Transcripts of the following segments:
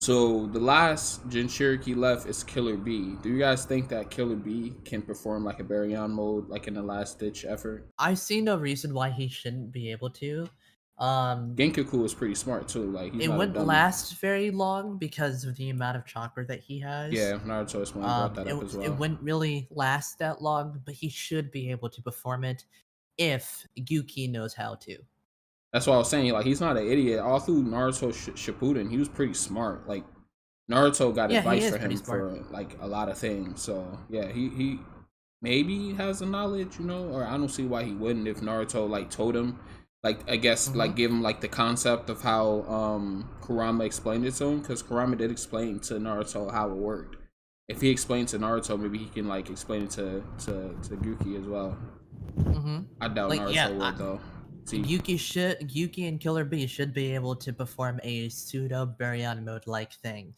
So the last Jinchuriki left is Killer B. Do you guys think that Killer B can perform like a Baryon mode, like in the last ditch effort? I see no reason why he shouldn't be able to. Um, Genkaku is pretty smart too. Like he's it not a wouldn't dummy. last very long because of the amount of chakra that he has. Yeah, Naruto explained brought that It up as it well. wouldn't really last that long, but he should be able to perform it if Yuki knows how to. That's what I was saying. Like he's not an idiot. All through Naruto Shippuden, he was pretty smart. Like Naruto got Yeah, he advice is for pretty him smart. for like a lot of things. So yeah, he maybe has the knowledge, or I don't see why he wouldn't if Naruto like told him, like I guess Hmm. like give him like the concept of how Kurama explained it to him, because Kurama did explain to Naruto how it worked. If he explained to Naruto, maybe he can like explain it to Guki as well. Hmm. I doubt Like, yeah, Naruto would though. See, Yuki and Killer B should be able to perform a pseudo Baryon mode like thing.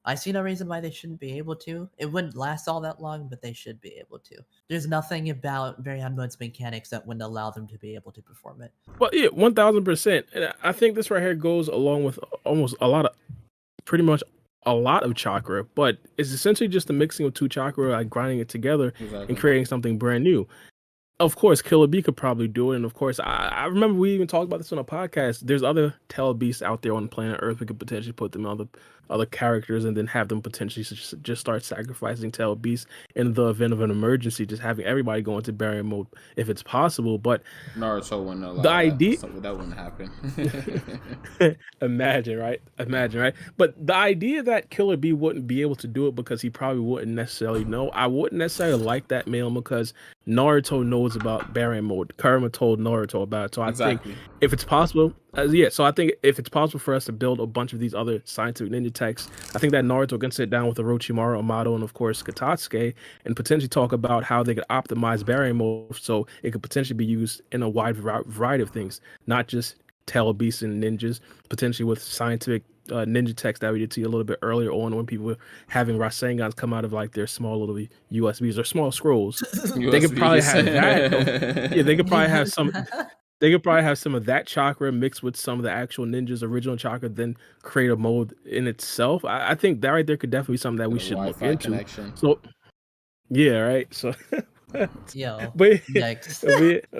I see no reason why they shouldn't be able to. It wouldn't last all that long, but they should be able to. There's nothing about Baryon mode's mechanics that wouldn't allow them to be able to perform it. Well, yeah, 1000%. And I think this right here goes along with almost pretty much a lot of chakra, but it's essentially just the mixing of two chakra, like grinding it together and exactly. creating something brand new. Of course, Killer B could probably do it, and of course, I remember we even talked about this on a podcast. There's other Tell Beasts out there on planet Earth. We could potentially put them on other characters, and then have them potentially just start sacrificing Tell Beasts in the event of an emergency. Just having everybody go into barrier mode if it's possible. But Naruto wouldn't the allow that. idea, So that wouldn't happen. imagine, right? Imagine, right? But the idea that Killer B wouldn't be able to do it because he probably wouldn't necessarily know. I wouldn't necessarily like that mail because Naruto knows about Baryon mode. Karma told Naruto about it. So I think Exactly. if it's possible, so I think if it's possible for us to build a bunch of these other scientific ninja texts, I think that Naruto can sit down with Orochimaru, Amato, and of course Katsuki and potentially talk about how they could optimize Baryon mode so it could potentially be used in a wide variety of things, not just Tell Beasts and ninjas, potentially with scientific ninja text that we did see a little bit earlier on when people were having Rasengans come out of like their small little USBs or small scrolls. They could probably have that. Yeah, they could probably have some. They could probably have some of that chakra mixed with some of the actual ninjas' original chakra, then create a mode in itself. I think that right there could definitely be something that The we should look Wi-Fi into. connection. So yeah, right. So Yo, but, yikes.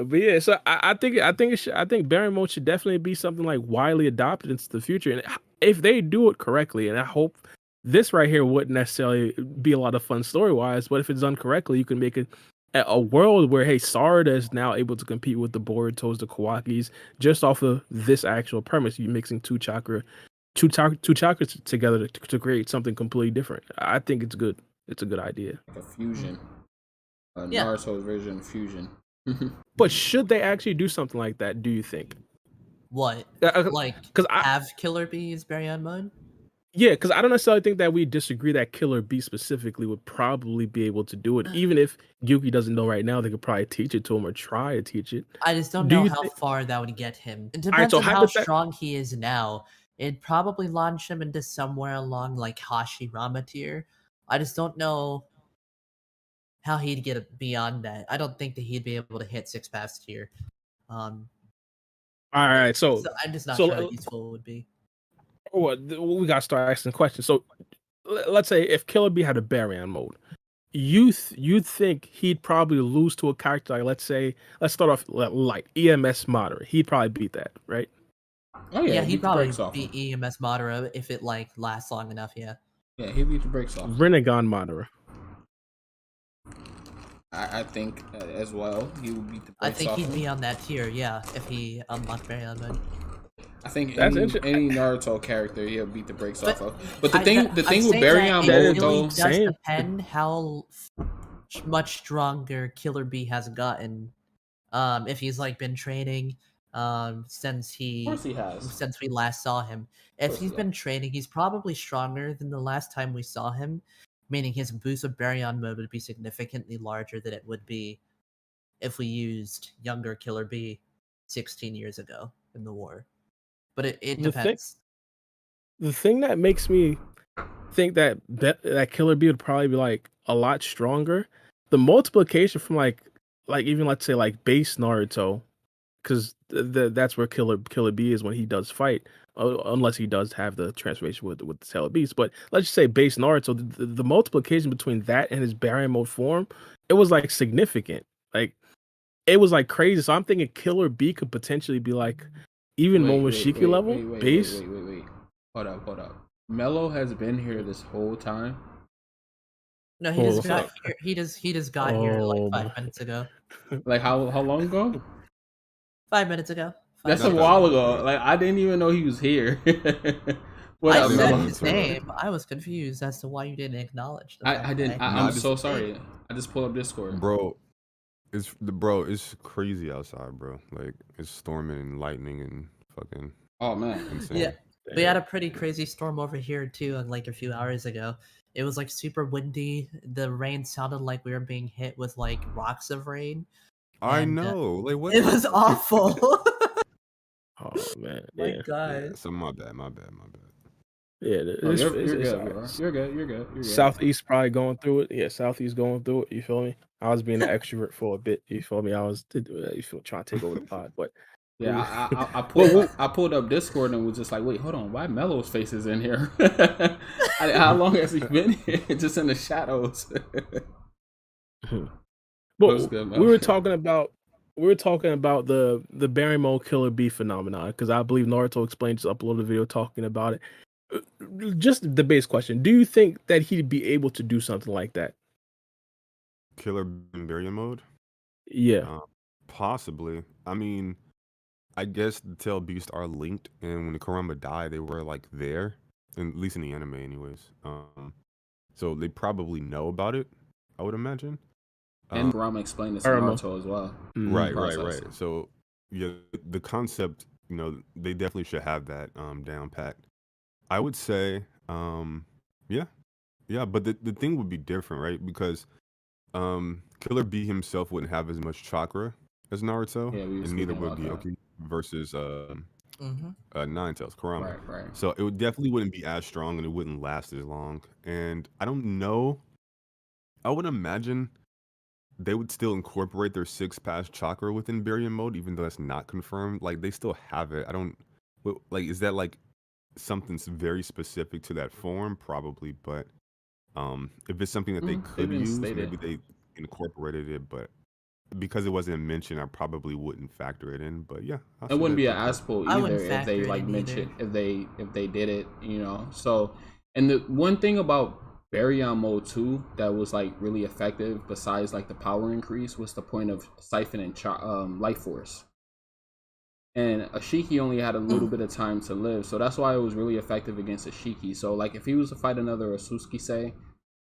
but yeah, so I think Barry mode should definitely be something like widely adopted into the future. And if they do it correctly, and I hope this right here wouldn't necessarily be a lot of fun story wise, but if it's done correctly, you can make it a world where hey, Sarada is now able to compete with the Borutos, the Kawakis, just off of this actual premise. You mixing two chakras together to create something completely different. I think it's good. It's a good idea. Like a fusion. Yeah. Naruto's version of fusion. But should they actually do something like that? Do you think? What? Like, Because I have Killer Bees Baryon mode? yeah, because I don't necessarily think that we disagree that Killer B specifically would probably be able to do it. Even if Yuki doesn't know right now, they could probably teach it to him or try to teach it. I just don't Do know you how think? far that would get him. It All right, depends so on how strong he is now. It'd probably launch him into somewhere along like Hashirama tier. I just don't know how he'd get beyond that. I don't think that he'd be able to hit six paths tier. Um, all right, so I'm just not so sure how useful it would be. we got to start asking questions. So let's say if Killer B had a Baryon mode, you'd think he'd probably lose to a character like let's start off light EMS moderate. He'd probably beat that, right? Oh Yeah, yeah, he'd beat the probably brakes off beat him. EMS Madara if it like lasts long enough. Yeah. Yeah, he beat the brakes off him. Renegon Madara. I think as well he would beat the I brakes think off he'd him. be on that tier. Yeah, if he unlocked Baryon mode. I think That's any Naruto character he'll beat the brakes But off of. But the I'm thing with saying Baryon that it mode really though, does Same. depend how much stronger Killer B has gotten. If he's like been training, since of course he has. since we last saw him. If course he's he been training, he's probably stronger than the last time we saw him. Meaning his boost of Baryon mode would be significantly larger than it would be if we used younger Killer B 16 years ago in the war. But it depends. The thing that makes me think that Killer B would probably be like a lot stronger, the multiplication from like even let's say like base Naruto because that's where Killer B is when he does fight, unless he does have the transformation with the Tail Beast. But let's just say base Naruto, the multiplication between that and his Baryon mode form, it was like significant. Like it was like crazy. So I'm thinking Killer B could potentially be like even Momoshiki level base. Wait. Hold up. Mello has been here this whole time. No, he just got here. He just got here like 5 minutes ago. Like how long ago? 5 minutes ago. That's a while ago. Like I didn't even know he was here. What I up, said Mello? his name. I was confused as to why you didn't acknowledge. I didn't. I'm so sorry. I just pulled up Discord, bro. It's crazy outside, bro. Like it's storming and lightning and fucking. Oh man. Insane. Yeah, we had a pretty crazy storm over here too, like a few hours ago. It was like super windy. The rain sounded like we were being hit with like rocks of rain. I know. Like what? It was awful. Oh man. My God. Yeah, so my bad. Yeah, You're good. Southeast probably going through it. Yeah, Southeast going through it. You feel me? I was being an extrovert for a bit. You feel me? I was trying to take over the pod, but yeah, I pulled up Discord and was just like, wait, hold on, why Mello's face is in here? How long has he been here? Just in the shadows. But we were talking about the Baryon mode Killer B phenomenon because I believe Naruto explained, just uploaded a video talking about it. Just the base question: do you think that he'd be able to do something like that? Killer in Baryon mode? Yeah, possibly. I mean, I guess the Tail Beasts are linked, and when the Kurama died, they were like there, at least in the anime, anyways. So they probably know about it, I would imagine. And Kurama explained this to Naruto as well. Right. So yeah, the concept, they definitely should have that down packed. I would say, yeah, but the thing would be different, right? Because Killer B himself wouldn't have as much chakra as Naruto, and neither would Gyoki versus Nine Tails, Kurama. Right. So it definitely wouldn't be as strong, and it wouldn't last as long. And I don't know. I would imagine they would still incorporate their 6-pass chakra within Baryon mode, even though that's not confirmed. Like they still have it. I don't like. Is that like something very specific to that form? Probably, but if it's something that they could use, maybe they incorporated it. But because it wasn't mentioned, I probably wouldn't factor it in. But yeah, it wouldn't be an aspo either if they like mentioned if they did it, So, and the one thing about Baryon mode 2 that was like really effective, besides like the power increase, was the point of siphoning life force. And Ashiki only had a little bit of time to live, so that's why it was really effective against Ashiki. So like if he was to fight another Osusuki, say,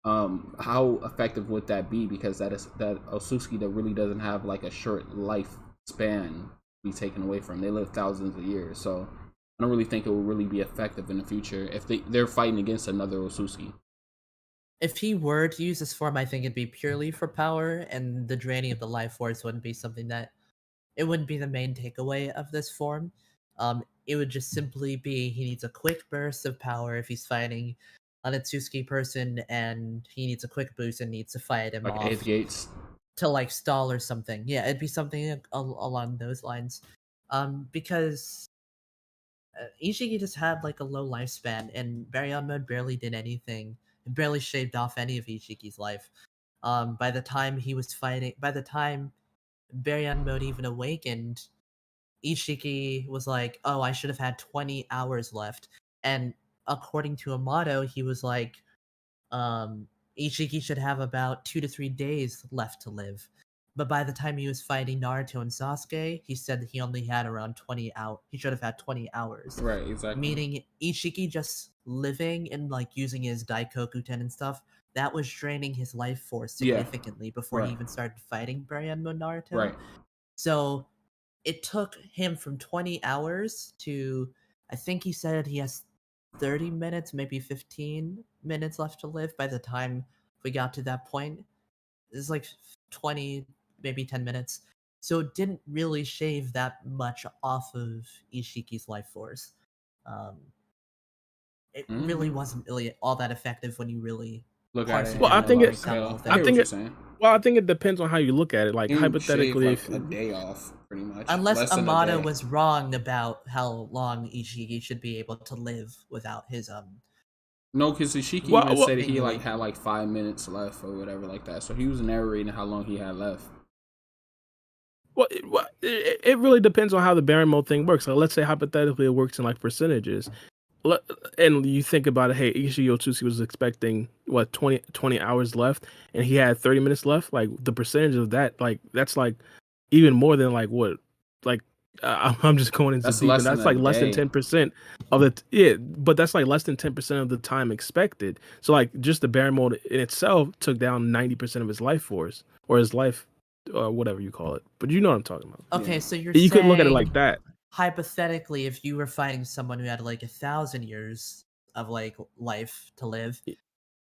how effective would that be? Because that Osusuki that really doesn't have like a short life span be taken away from. They live thousands of years, so I don't really think it will really be effective in the future if they're fighting against another Osusuki. If he were to use this form, I think it'd be purely for power, and the draining of the life force wouldn't be something that. It wouldn't be the main takeaway of this form. It would just simply be he needs a quick burst of power if he's fighting an Atsuki person, and he needs a quick boost and needs to fight him like off 8th gates to like stall or something. Yeah, it'd be something along those lines. Because Ishiki just had like a low lifespan, and Baryon mode barely did anything. It barely shaved off any of Ishiki's life. By the time Baryon mode even awakened, Ishiki was like, oh, I should have had 20 hours left. And according to Amato, he was like, Ishiki should have about 2 to 3 days left to live. But by the time he was fighting Naruto and Sasuke, he said that he only had around 20 hours. He should have had 20 hours. Right, exactly. Meaning Ishiki just living and like using his Daikokuten and stuff, that was draining his life force significantly before he even started fighting Baryon mode Naruto. Right. So it took him from 20 hours to, I think he said he has 30 minutes, maybe 15 minutes left to live by the time we got to that point. It's like 20, maybe 10 minutes. So it didn't really shave that much off of Ishiki's life force. It really wasn't really all that effective when you really look at it. Well, I think it depends on how you look at it. Like hypothetically, like a day off pretty much. Unless Less than a Amada day. was wrong about how long Ishiki should be able to live without his No, because Ishiki even said being he like awakened. had like 5 minutes left or whatever like that. So he was narrating how long he had left. Well, it really depends on how the Baryon mode thing works. So let's say hypothetically it works in like percentages. And you think about it, hey, Ishii Otsuki was expecting what 20 hours left, and he had 30 minutes left. Like the percentage of that, like that's like even more than like what, like I'm just going into That's deep, less and than that's a like less than day. 10% of the yeah, but that's like less than 10% of the time expected. So like just the Baryon mode in itself took down 90% of his life force or his life, or whatever you call it. But you know what I'm talking about. Okay, Yeah. so you're You could look at it saying like that. hypothetically, if you were fighting someone who had like 1,000 years of like life to live,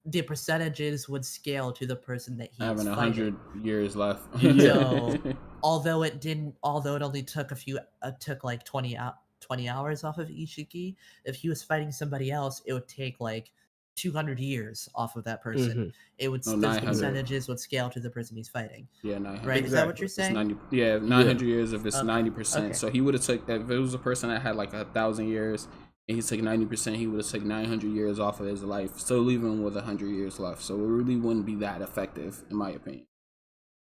the percentages would scale to the person that he's Having fighting. 100 years left. So, although it only took took like 20 hours off of Ishiki, if he was fighting somebody else, it would take like 200 years off of that person. Mhm. It would No, the 900. percentages would scale to the person he's fighting. Yeah, 900. Right? Is that what Exactly. you're It's saying? 90. Yeah, 900 years if it's Okay. 90%. Okay. So he would have took, if it was a person that had like 1,000 years and he took 90%, he would have took 900 years off of his life, still leaving him with 100 years left. So it really wouldn't be that effective, in my opinion.